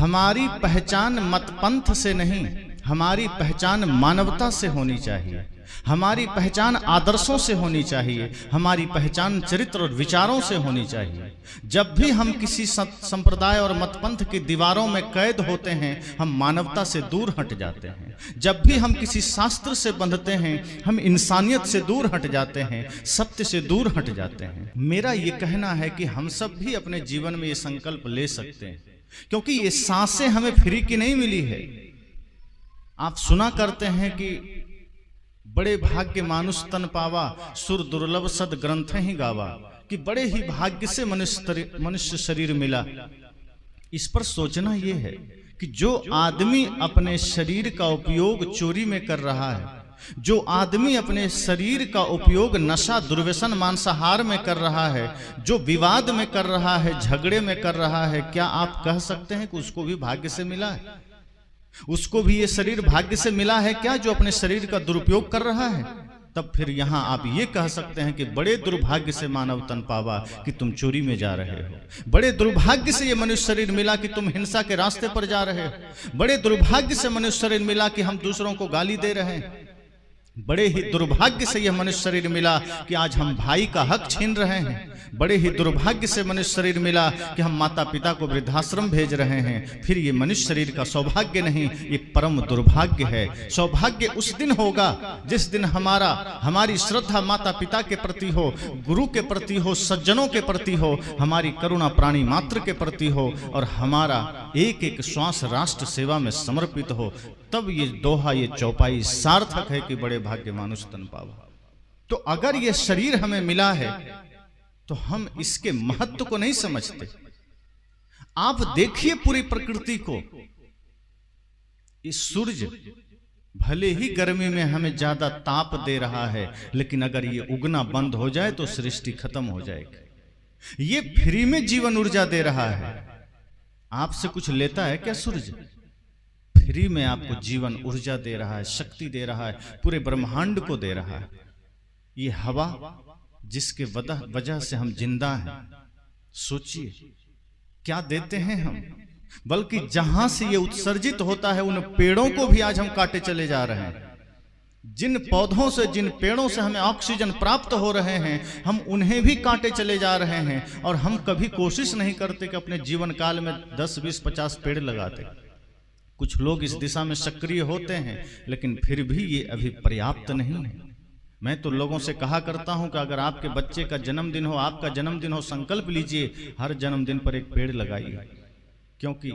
हमारी पहचान मतपंथ से नहीं, हमारी पहचान मानवता से होनी चाहिए, हमारी पहचान आदर्शों से होनी चाहिए, हमारी पहचान चरित्र और विचारों से होनी चाहिए। जब भी हम किसी संप्रदाय और मतपंथ की दीवारों में कैद होते हैं, हम मानवता से दूर हट जाते हैं। जब भी हम किसी शास्त्र से बंधते हैं, हम इंसानियत से दूर हट जाते हैं, सत्य से दूर हट जाते हैं। मेरा ये कहना है कि हम सब भी अपने जीवन में ये संकल्प ले सकते हैं, क्योंकि ये सांसें हमें फ्री की नहीं मिली है। आप सुना करते हैं कि बड़े भाग्य मानुष तन पावा, सुर दुर्लभ सद ग्रंथ ही गावा, कि बड़े ही भाग्य से मनुष्य शरीर मिला। इस पर सोचना यह है कि जो आदमी अपने शरीर का उपयोग चोरी में कर रहा है, जो आदमी अपने शरीर का उपयोग नशा दुर्व्यसन मांसाहार में कर रहा है, जो विवाद में कर रहा है, झगड़े में कर रहा है, क्या आप कह सकते हैं कि उसको भी भाग्य से मिला है? उसको भी ये शरीर भाग्य से मिला है क्या, जो अपने शरीर का दुरुपयोग कर रहा है? तब फिर यहां आप ये कह सकते हैं कि बड़े दुर्भाग्य से मानव तन पावा कि तुम चोरी में जा रहे हो, बड़े दुर्भाग्य से ये मनुष्य शरीर मिला कि तुम हिंसा के रास्ते पर जा रहे हो, बड़े दुर्भाग्य से मनुष्य शरीर मिला कि हम दूसरों को गाली दे रहे हैं, बड़े ही दुर्भाग्य से यह मनुष्य शरीर मिला कि आज हम भाई का हक छीन रहे हैं, बड़े ही दुर्भाग्य से मनुष्य शरीर मिला कि हम माता पिता को वृद्धाश्रम भेज रहे हैं। फिर ये मनुष्य शरीर का सौभाग्य नहीं, ये परम दुर्भाग्य है। सौभाग्य उस दिन होगा जिस दिन हमारी श्रद्धा माता पिता के प्रति हो, गुरु के प्रति हो, सज्जनों के प्रति हो, हमारी करुणा प्राणी मात्र के प्रति हो, और हमारा एक एक श्वास राष्ट्र सेवा में समर्पित हो। तब ये दोहा, ये चौपाई सार्थक है कि बड़े भाग्य मानुष तन पावा। तो अगर ये शरीर हमें मिला है तो हम इसके महत्व को नहीं समझते। आप देखिए पूरी प्रकृति को, इस सूरज भले ही गर्मी में हमें ज्यादा ताप दे रहा है, लेकिन अगर ये उगना बंद हो जाए तो सृष्टि खत्म हो जाएगी। ये फ्री में जीवन ऊर्जा दे रहा है। आपसे कुछ लेता है क्या सूरज? फ्री में आपको जीवन ऊर्जा दे रहा है, शक्ति दे रहा है, पूरे ब्रह्मांड को दे रहा है। ये हवा जिसके वजह से हम जिंदा हैं, सोचिए क्या देते हैं हम। बल्कि जहां से ये उत्सर्जित होता है उन पेड़ों को भी आज हम काटे चले जा रहे हैं। जिन पौधों से, जिन पेड़ों से हमें ऑक्सीजन प्राप्त हो रहे हैं, हम उन्हें भी काटे चले जा रहे हैं। और हम कभी कोशिश नहीं करते कि अपने जीवन काल में 10, 20, 50 पेड़ लगाते। कुछ लोग इस दिशा में सक्रिय होते हैं, लेकिन फिर भी ये अभी पर्याप्त नहीं है। मैं तो लोगों से कहा करता हूं कि अगर आपके बच्चे का जन्मदिन हो, आपका जन्मदिन हो, संकल्प लीजिए हर जन्मदिन पर एक पेड़ लगाइए, क्योंकि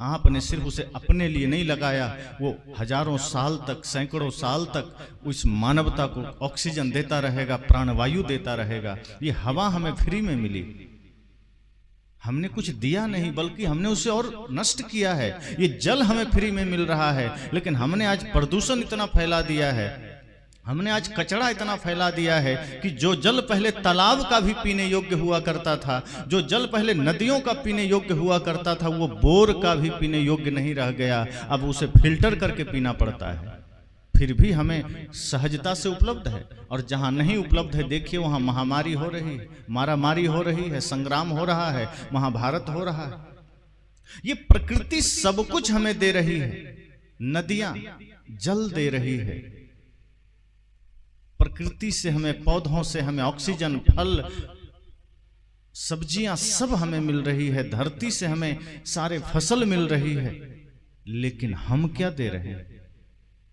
आपने सिर्फ उसे अपने लिए नहीं लगाया, वो हजारों साल तक, सैकड़ों साल तक उस मानवता को ऑक्सीजन देता रहेगा, प्राणवायु देता रहेगा। ये हवा हमें फ्री में मिली, हमने कुछ दिया नहीं, बल्कि हमने उसे और नष्ट किया है। ये जल हमें फ्री में मिल रहा है, लेकिन हमने आज प्रदूषण इतना फैला दिया है, हमने आज कचरा इतना फैला दिया है कि जो जल पहले तालाब का भी पीने योग्य हुआ करता था, जो जल पहले नदियों का पीने योग्य हुआ करता था, वो बोर का भी पीने योग्य नहीं रह गया। अब उसे फिल्टर करके पीना पड़ता है। फिर भी हमें सहजता से उपलब्ध है, और जहां नहीं उपलब्ध है देखिए वहां महामारी हो रही है, मारामारी हो रही है, संग्राम हो रहा है, महाभारत हो रहा है। ये प्रकृति सब कुछ हमें दे रही है। नदियां जल दे रही है, प्रकृति से हमें, पौधों से हमें ऑक्सीजन, फल, सब्जियां सब हमें मिल रही है, धरती से हमें सारे फसल मिल रही है। लेकिन हम क्या दे रहे हैं?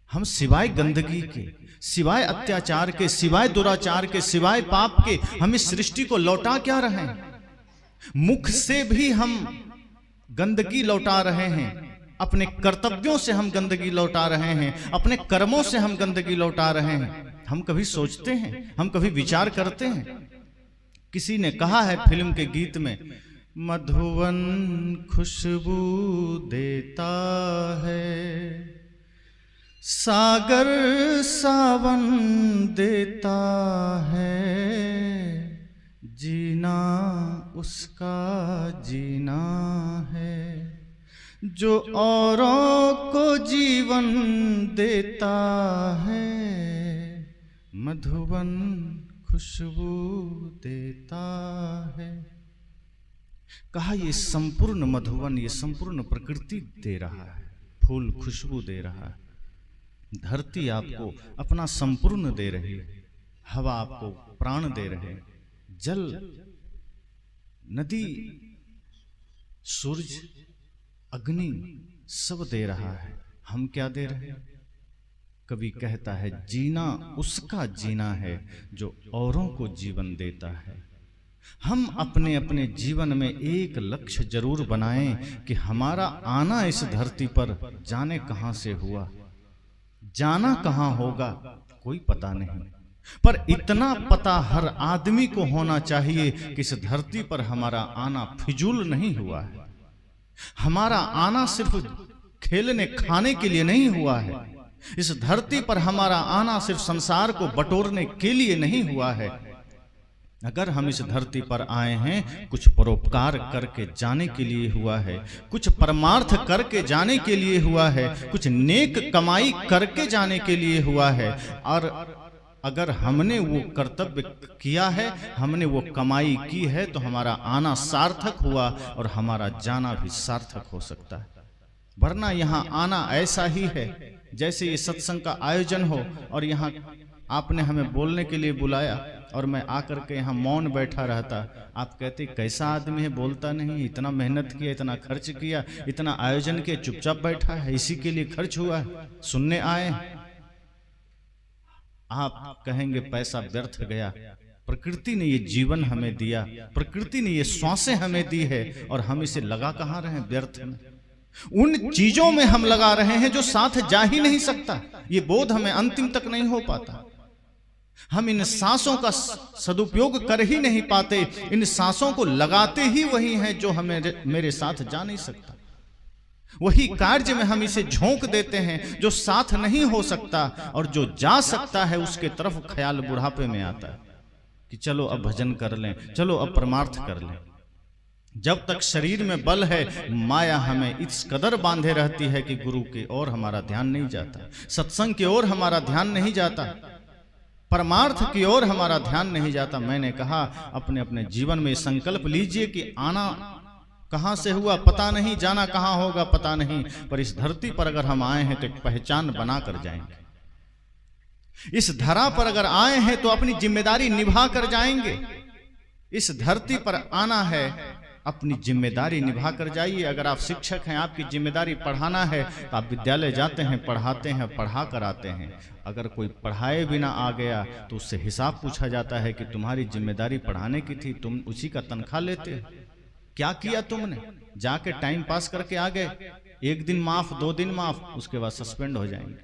हम सिवाय गंदगी के, सिवाय अत्याचार के, सिवाय दुराचार के, सिवाय पाप के, हम इस सृष्टि को लौटा क्या रहे हैं? मुख से भी हम गंदगी लौटा रहे हैं, अपने कर्तव्यों से हम गंदगी लौटा रहे हैं, अपने कर्मों से हम गंदगी लौटा रहे हैं। हम कभी सोचते हैं, हम कभी विचार करते हैं? किसी ने कहा है फिल्म के गीत में, मधुवन खुशबू देता है, सागर सावन देता है, जीना उसका जीना है, जो औरों को जीवन देता है, मधुवन खुशबू देता है। कहा ये संपूर्ण मधुवन, ये संपूर्ण प्रकृति दे रहा है, फूल खुशबू दे रहा है, धरती आपको अपना संपूर्ण दे रही है, हवा आपको प्राण दे रहे, जल, नदी, सूरज, अग्नि सब दे रहा है। हम क्या दे रहे हैं? कवि कहता है जीना उसका जीना है जो औरों को जीवन देता है। हम अपने अपने जीवन में एक लक्ष्य जरूर बनाएं कि हमारा आना इस धरती पर जाने कहां से हुआ, जाना कहां होगा कोई पता नहीं, पर इतना पता हर आदमी को होना चाहिए कि इस धरती पर हमारा आना फिजूल नहीं हुआ है। हमारा आना सिर्फ खेलने खाने के लिए नहीं हुआ है। इस धरती पर हमारा आना सिर्फ संसार को बटोरने के लिए नहीं हुआ है। अगर हम इस धरती पर आए हैं कुछ परोपकार करके जाने के लिए हुआ है, कुछ परमार्थ करके जाने के लिए हुआ है, कुछ नेक कमाई करके जाने के लिए हुआ है। और अगर हमने वो कर्तव्य किया है, हमने वो कमाई की है, तो हमारा आना सार्थक हुआ और हमारा जाना भी सार्थक हो सकता है। वरना यहाँ आना ऐसा ही है जैसे ये सत्संग का आयोजन हो और यहाँ आपने हमें बोलने के लिए बुलाया और मैं आकर के यहाँ मौन बैठा रहता। आप कहते कैसा आदमी है, बोलता नहीं, इतना मेहनत किया, इतना खर्च किया, इतना आयोजन किया, चुपचाप बैठा है, इसी के लिए खर्च हुआ है, सुनने आए। आप कहेंगे पैसा व्यर्थ गया। प्रकृति ने ये जीवन हमें दिया, प्रकृति ने ये श्वासें हमें दी है और हम इसे लगा कहाँ रहे व्यर्थ में। उन चीजों में हम लगा रहे हैं जो साथ जा ही नहीं सकता। ये बोध हमें अंतिम तक नहीं हो पाता। हम इन सांसों का सदुपयोग कर ही नहीं पाते। इन सांसों को लगाते ही वही हैं जो हमें मेरे साथ जा नहीं सकता। वही कार्य में हम इसे झोंक देते हैं जो साथ नहीं हो सकता, और जो जा सकता है उसके तरफ ख्याल बुढ़ापे में आता है कि चलो अब भजन कर लें, चलो अब परमार्थ कर लें। जब तक शरीर में बल है, माया हमें इस कदर बांधे रहती है कि गुरु की ओर हमारा ध्यान नहीं जाता, सत्संग की ओर हमारा ध्यान नहीं जाता, परमार्थ की ओर हमारा ध्यान नहीं जाता। मैंने कहा अपने अपने जीवन में संकल्प लीजिए कि आना कहां से हुआ पता नहीं, जाना कहां होगा पता नहीं, पर इस धरती पर अगर हम आए हैं तो एक पहचान बना कर जाएंगे। इस धरा पर अगर आए हैं तो अपनी जिम्मेदारी निभा कर जाएंगे। इस धरती पर आना है, अपनी जिम्मेदारी निभा कर जाइए। अगर आप शिक्षक हैं, आपकी जिम्मेदारी पढ़ाना है, तो आप विद्यालय जाते हैं, पढ़ाते हैं, पढ़ा कर आते हैं। अगर कोई पढ़ाए बिना आ गया तो उससे हिसाब पूछा जाता है कि तुम्हारी जिम्मेदारी पढ़ाने की थी, तुम उसी का तनख्वाह लेते हो, क्या किया तुमने? जाके टाइम पास करके आ गए, 1 दिन माफ, 2 दिन माफ, उसके बाद सस्पेंड हो जाएंगे।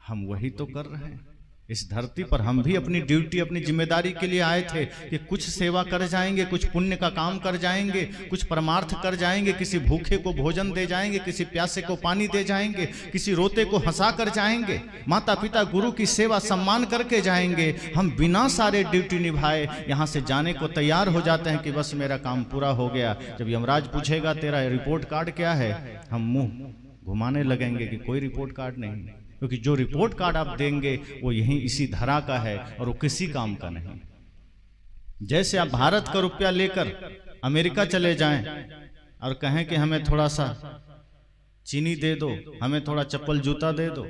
हम वही तो कर रहे हैं। इस धरती पर हम भी अपनी ड्यूटी, अपनी जिम्मेदारी के लिए आए थे कि कुछ सेवा कर जाएंगे, कुछ पुण्य का काम कर जाएंगे, कुछ परमार्थ कर जाएंगे, किसी भूखे को भोजन दे जाएंगे, किसी प्यासे को पानी दे जाएंगे, किसी रोते को हंसा कर जाएंगे, माता पिता गुरु की सेवा सम्मान करके जाएंगे। हम बिना सारे ड्यूटी निभाए यहाँ से जाने को तैयार हो जाते हैं कि बस मेरा काम पूरा हो गया। जब यमराज पूछेगा तेरा रिपोर्ट कार्ड क्या है, हम मुंह घुमाने लगेंगे कि कोई रिपोर्ट कार्ड नहीं, क्योंकि जो रिपोर्ट कार्ड आप देंगे वो यहीं इसी धरा का है और वो किसी काम का नहीं। जैसे आप भारत का रुपया लेकर अमेरिका चले जाएं और कहें कि हमें थोड़ा सा चीनी दे दो, हमें थोड़ा चप्पल जूता दे दो,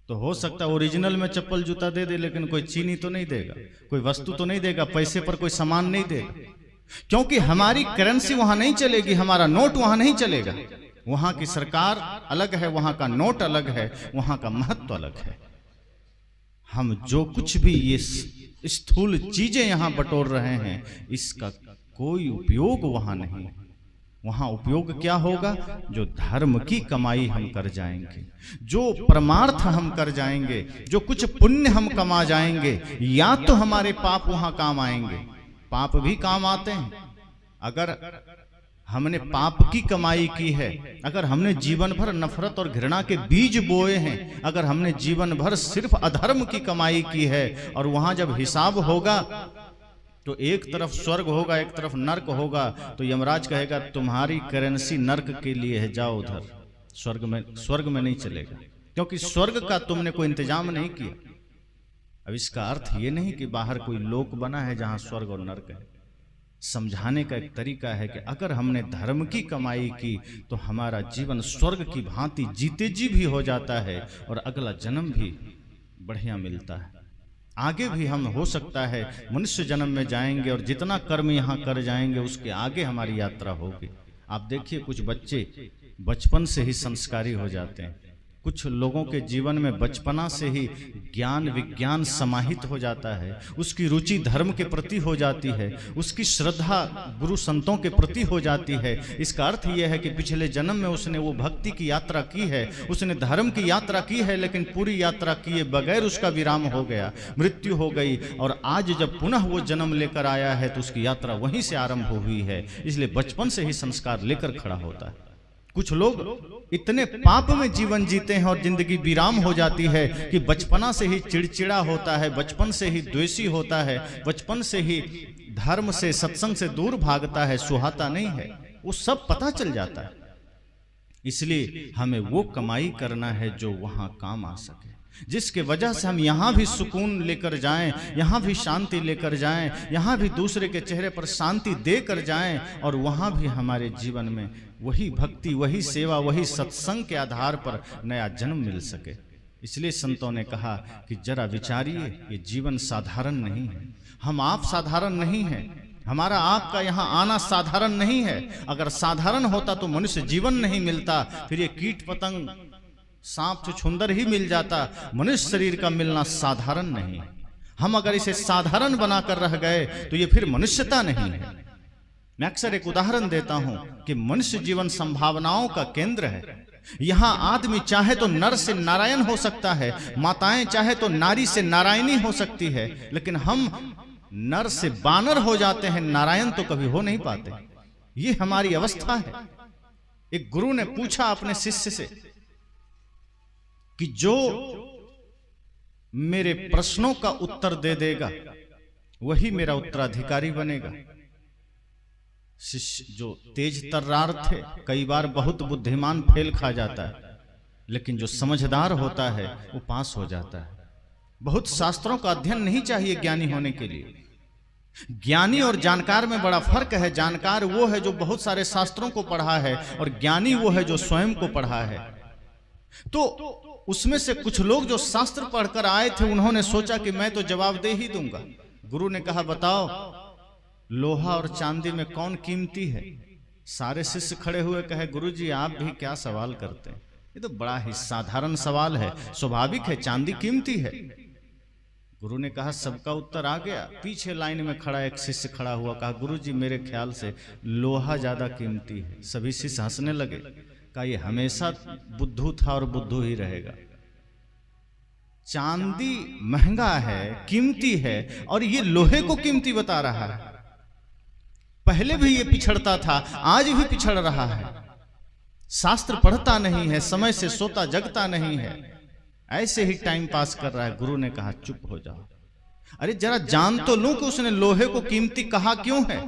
तो हो सकता है ओरिजिनल में चप्पल जूता दे दे, लेकिन कोई चीनी तो नहीं देगा, कोई वस्तु तो नहीं देगा, पैसे पर कोई सामान नहीं देगा, क्योंकि हमारी करेंसी वहां नहीं चलेगी, हमारा नोट वहां नहीं चलेगा। वहां की सरकार अलग है, वहां का नोट अलग है, वहां का महत्व अलग है। हम जो कुछ भी ये स्थूल चीजें यहां बटोर रहे हैं, इसका कोई उपयोग वहां नहीं। वहां उपयोग क्या होगा? जो धर्म की कमाई हम कर जाएंगे, जो परमार्थ हम कर जाएंगे, जो कुछ पुण्य हम कमा जाएंगे, या तो हमारे पाप वहां काम आएंगे। पाप भी काम आते हैं। अगर हमने पाप की कमाई की है, अगर हमने जीवन भर नफरत और घृणा के बीज बोए हैं, अगर हमने जीवन भर सिर्फ अधर्म की कमाई की है, और वहां जब हिसाब होगा तो एक तरफ स्वर्ग होगा, एक तरफ नर्क होगा, तो यमराज कहेगा तुम्हारी करेंसी नर्क के लिए है, जाओ उधर, स्वर्ग में नहीं चलेगा, क्योंकि स्वर्ग का तुमने कोई इंतजाम नहीं किया। अब इसका अर्थ ये नहीं कि बाहर कोई लोक बना है जहां स्वर्ग और नर्क है। समझाने का एक तरीका है कि अगर हमने धर्म की कमाई की तो हमारा जीवन स्वर्ग की भांति जीते जी भी हो जाता है और अगला जन्म भी बढ़िया मिलता है। आगे भी हम हो सकता है मनुष्य जन्म में जाएंगे और जितना कर्म यहाँ कर जाएंगे उसके आगे हमारी यात्रा होगी। आप देखिए कुछ बच्चे बचपन से ही संस्कारी हो जाते हैं, कुछ लोगों के जीवन में बचपना से ही ज्ञान विज्ञान समाहित हो जाता है, उसकी रुचि धर्म के प्रति हो जाती है, उसकी श्रद्धा गुरु संतों के प्रति हो जाती है। इसका अर्थ यह है कि पिछले जन्म में उसने वो भक्ति की यात्रा की है, उसने धर्म की यात्रा की है, लेकिन पूरी यात्रा किए बगैर उसका विराम हो गया, मृत्यु हो गई, और आज जब पुनः वो जन्म लेकर आया है तो उसकी यात्रा वहीं से आरंभ हुई है। इसलिए बचपन से ही संस्कार लेकर खड़ा होता है। कुछ लोग इतने पाप में जीवन जीते हैं और जिंदगी विराम हो जाती है कि बचपना से ही चिड़चिड़ा होता है, बचपन से ही द्वेषी होता है, बचपन से ही धर्म से सत्संग से दूर भागता है, सुहाता नहीं है, वो सब पता चल जाता है। इसलिए हमें वो कमाई करना है जो वहां काम आ सके, जिसके वजह से हम यहाँ भी सुकून लेकर जाएं, यहाँ भी शांति लेकर जाएं, यहाँ भी दूसरे के चेहरे पर शांति देकर जाएं, और वहाँ भी हमारे जीवन में वही भक्ति, वही सेवा, वही सत्संग के आधार पर नया जन्म मिल सके। इसलिए संतों ने कहा कि जरा विचारिए, ये जीवन साधारण नहीं है, हम आप साधारण नहीं हैं, हमारा आपका यहाँ आना साधारण नहीं है। अगर साधारण होता तो मनुष्य जीवन नहीं मिलता, फिर ये कीट पतंग सांप छुछुंदर ही मिल जाता। मनुष्य शरीर का मिलना साधारण नहीं है। हम अगर इसे साधारण बनाकर रह गए तो ये फिर मनुष्यता नहीं है। मैं अक्सर एक उदाहरण देता हूं कि मनुष्य जीवन संभावनाओं का केंद्र है। यहाँ आदमी चाहे तो नर से नारायण हो सकता है, माताएं चाहे तो नारी से नारायणी हो सकती है, लेकिन हम नर से बानर हो जाते हैं, नारायण तो कभी हो नहीं पाते। ये हमारी अवस्था है। एक गुरु ने पूछा अपने शिष्य से कि जो मेरे प्रश्नों का उत्तर दे देगा वही मेरा उत्तराधिकारी बनेगा। शिष्य जो तेज तर्रार थे, कई बार बहुत बुद्धिमान फेल खा जाता है, लेकिन जो समझदार होता है वो पास हो जाता है। बहुत शास्त्रों का अध्ययन नहीं चाहिए ज्ञानी होने के लिए। ज्ञानी और जानकार में बड़ा फर्क है। जानकार वो है जो बहुत सारे शास्त्रों को पढ़ा है, और ज्ञानी वो है जो स्वयं को पढ़ा है। तो उसमें से कुछ लोग जो शास्त्र पढ़कर आए थे, उन्होंने सोचा कि मैं तो जवाब दे ही दूंगा। गुरु ने कहा बताओ लोहा और चांदी में कौन कीमती है? सारे शिष्य खड़े हुए कहे गुरुजी आप भी क्या सवाल करते हैं, ये तो बड़ा ही साधारण सवाल है, स्वाभाविक है चांदी कीमती है। गुरु ने कहा सबका उत्तर आ गया। पीछे लाइन में खड़ा एक शिष्य खड़ा हुआ, कहा गुरुजी मेरे ख्याल से लोहा ज्यादा कीमती है। सभी शिष्य हंसने लगे। कहा ये हमेशा बुद्धू था और बुद्धू ही रहेगा। चांदी महंगा है, कीमती है, और ये लोहे को कीमती बता रहा है। पहले भी ये पिछड़ता था, आज भी पिछड़ रहा है। शास्त्र पढ़ता नहीं है, समय से सोता जगता नहीं है, ऐसे ही टाइम पास कर रहा है। गुरु ने कहा चुप हो जाओ। अरे जरा जान तो लूं कि उसने लोहे को कीमती कहा क्यों है,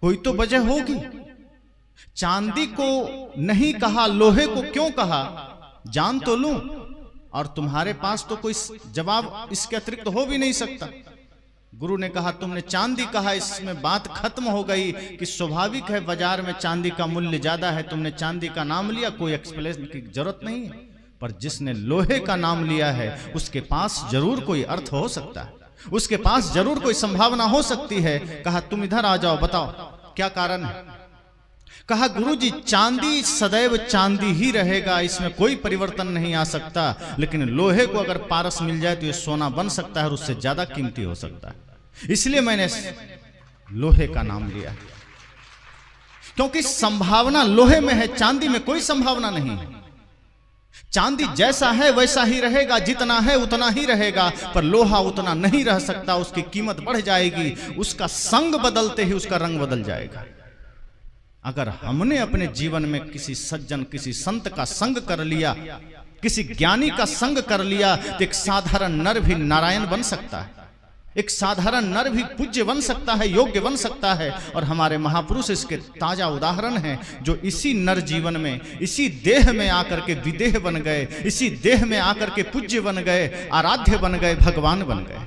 कोई तो वजह होगी। चांदी को नहीं कहा, लोहे को क्यों कहा, जान तो लूं। और तुम्हारे पास तो कोई जवाब इसके अतिरिक्त हो भी नहीं सकता। गुरु ने कहा तुमने चांदी कहा, इसमें बात खत्म हो गई कि स्वाभाविक है बाजार में चांदी का मूल्य ज्यादा है, तुमने चांदी का नाम लिया, कोई एक्सप्लेनेशन की जरूरत नहीं है। पर जिसने लोहे का नाम लिया है उसके पास जरूर कोई अर्थ हो सकता है, उसके पास जरूर कोई संभावना हो सकती है। कहा तुम इधर आ जाओ, बताओ क्या कारण है। कहा गुरुजी चांदी सदैव चांदी ही रहेगा, इसमें कोई परिवर्तन नहीं आ सकता, लेकिन लोहे को अगर पारस मिल जाए तो ये सोना बन सकता है और उससे ज्यादा कीमती हो सकता है। इसलिए मैंने लोहे का नाम लिया, क्योंकि संभावना लोहे में है, चांदी में कोई संभावना नहीं है। चांदी जैसा है वैसा ही रहेगा, जितना है उतना ही रहेगा, पर लोहा उतना नहीं रह सकता, उसकी कीमत बढ़ जाएगी, उसका संग बदलते ही उसका रंग बदल जाएगा। अगर हमने अपने जीवन में किसी सज्जन, किसी संत का संग कर लिया, किसी ज्ञानी का संग कर लिया, तो एक साधारण नर भी नारायण बन सकता है, एक साधारण नर भी पूज्य बन सकता है, योग्य बन सकता है। और हमारे महापुरुष इसके ताजा उदाहरण हैं, जो इसी नर जीवन में, इसी देह में आकर के विदेह बन गए, इसी देह में आकर के पूज्य बन गए, आराध्य बन गए, भगवान बन गए।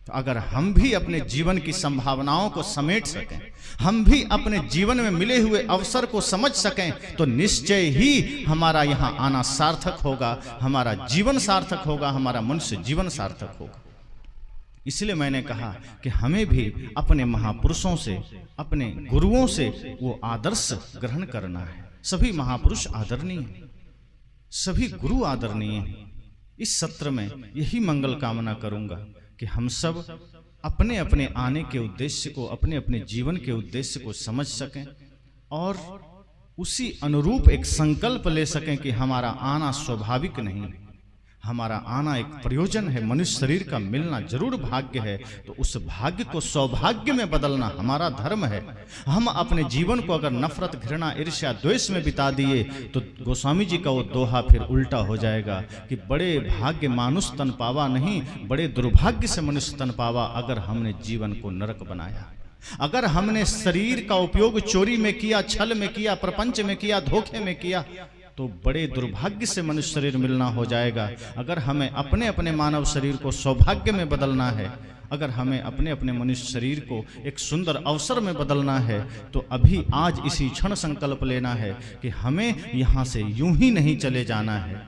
तो अगर हम भी अपने जीवन की संभावनाओं को समेट सकें, हम भी अपने जीवन में मिले हुए अवसर को समझ सकें, तो निश्चय ही हमारा यहाँ आना सार्थक होगा, हमारा जीवन सार्थक होगा, हमारा मनुष्य जीवन सार्थक होगा। इसलिए मैंने कहा कि हमें भी अपने महापुरुषों से, अपने गुरुओं से वो आदर्श ग्रहण करना है। सभी महापुरुष आदरणीय हैं, सभी गुरु आदरणीय हैं। इस सत्र में यही मंगल कामना करूंगा कि हम सब अपने अपने आने के उद्देश्य को, अपने अपने जीवन के उद्देश्य को समझ सकें और उसी अनुरूप एक संकल्प ले सकें कि हमारा आना स्वाभाविक नहीं है, हमारा आना एक प्रयोजन है। मनुष्य शरीर का मिलना जरूर भाग्य है, तो उस भाग्य को सौभाग्य में बदलना हमारा धर्म है। हम अपने जीवन को अगर नफरत, घृणा, ईर्ष्या, द्वेष में बिता दिए तो गोस्वामी जी का वो दोहा फिर उल्टा हो जाएगा कि बड़े भाग्य मानुष तन पावा नहीं, बड़े दुर्भाग्य से मनुष्य तन पावा। अगर हमने जीवन को नरक बनाया, अगर हमने शरीर का उपयोग चोरी में किया, छल में किया, प्रपंच में किया, धोखे में किया, तो बड़े दुर्भाग्य से मनुष्य शरीर मिलना हो जाएगा। अगर हमें अपने अपने मानव शरीर को सौभाग्य में बदलना है, अगर हमें अपने अपने मनुष्य शरीर को एक सुंदर अवसर में बदलना है, तो अभी आज इसी क्षण संकल्प लेना है कि हमें यहाँ से यूं ही नहीं चले जाना है,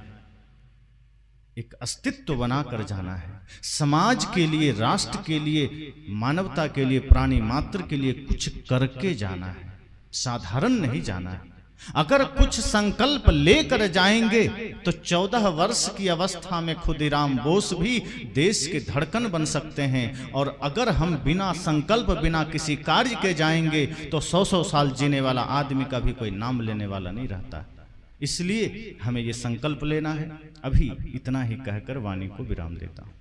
एक अस्तित्व बनाकर जाना है। समाज के लिए, राष्ट्र के लिए, मानवता के लिए, प्राणी मात्र के लिए कुछ करके जाना है, साधारण नहीं जाना है। अगर कुछ संकल्प लेकर जाएंगे तो 14 वर्ष की अवस्था में खुदीराम बोस भी देश के धड़कन बन सकते हैं। और अगर हम बिना संकल्प, बिना किसी कार्य के जाएंगे तो 100-100 साल जीने वाला आदमी का भी कोई नाम लेने वाला नहीं रहता। इसलिए हमें ये संकल्प लेना है। अभी इतना ही कहकर वाणी को विराम देता हूं।